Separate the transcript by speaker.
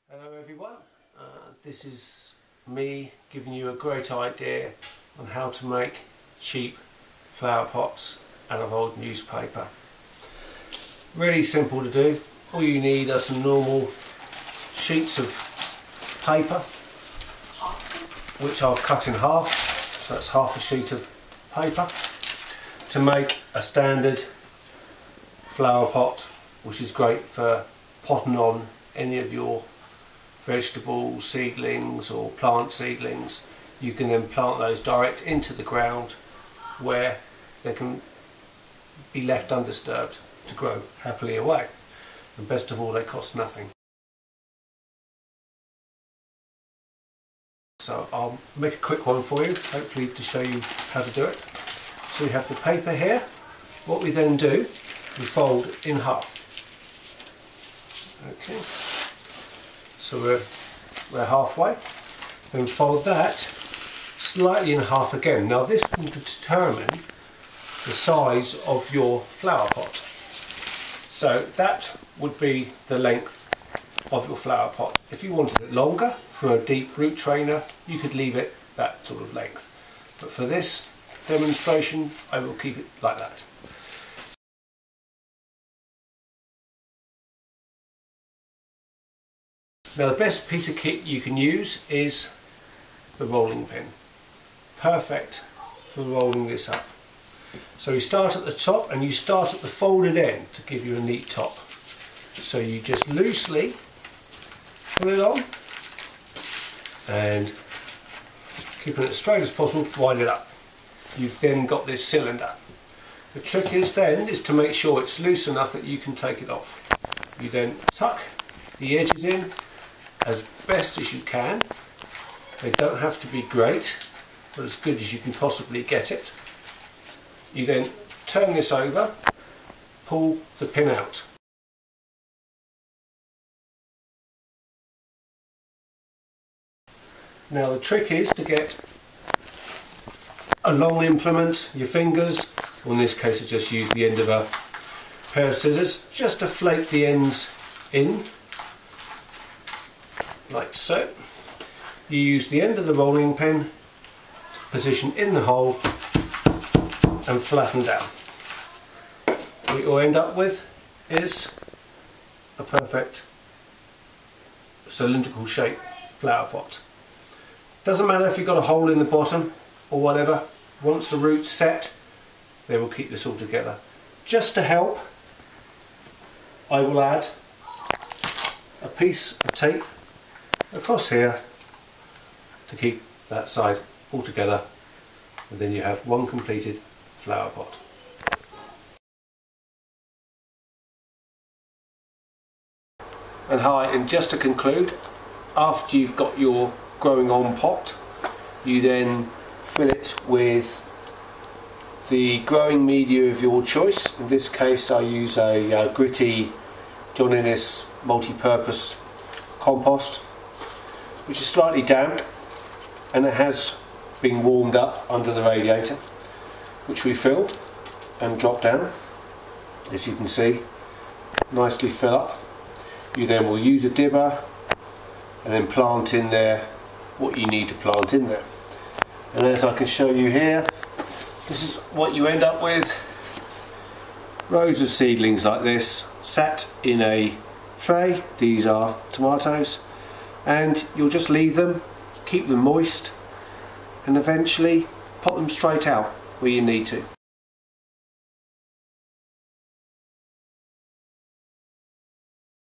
Speaker 1: Hello everyone, this is me giving you a great idea on how to make cheap flower pots out of old newspaper. Really simple to do. All you need are some normal sheets of paper which I've cut in half, so that's half a sheet of paper, to make a standard flower pot, which is great for potting on any of your vegetable seedlings or plant seedlings. You can then plant those direct into the ground where they can be left undisturbed to grow happily away, and best of all, they cost nothing. So I'll make a quick one for you, hopefully to show you how to do it. So we have the paper here. What we then do, we fold in half. Okay. So we're halfway. Then fold that slightly in half again. Now this will determine the size of your flower pot. So that would be the length of your flower pot. If you wanted it longer for a deep root trainer, you could leave it that sort of length. But for this demonstration, I will keep it like that. Now the best piece of kit you can use is the rolling pin. Perfect for rolling this up. So you start at the top and you start at the folded end to give you a neat top. So you just loosely pull it on and keeping it as straight as possible, wind it up. You've then got this cylinder. The trick is to make sure it's loose enough that you can take it off. You then tuck the edges in as best as you can. They don't have to be great, but as good as you can possibly get it. You then turn this over, pull the pin out. Now the trick is to get a long implement, your fingers, or in this case I just use the end of a pair of scissors, just to flake the ends in, like so. You use the end of the rolling pin to position in the hole and flatten down. What you'll end up with is a perfect cylindrical shape flower pot. Doesn't matter if you've got a hole in the bottom or whatever, once the root's set, they will keep this all together. Just to help, I will add a piece of tape across here to keep that side all together, and then you have one completed flower pot. And hi, and just to conclude, after you've got your growing on pot, you then fill it with the growing media of your choice. In this case I use a gritty John Innes multi-purpose compost, which is slightly damp, and it has been warmed up under the radiator, which we fill and drop down, as you can see, nicely fill up. You then will use a dibber and then plant in there what you need to plant in there. And as I can show you here, this is what you end up with. Rows of seedlings like this, sat in a tray. These are tomatoes, and you'll just leave them, keep them moist, and eventually pop them straight out where you need to.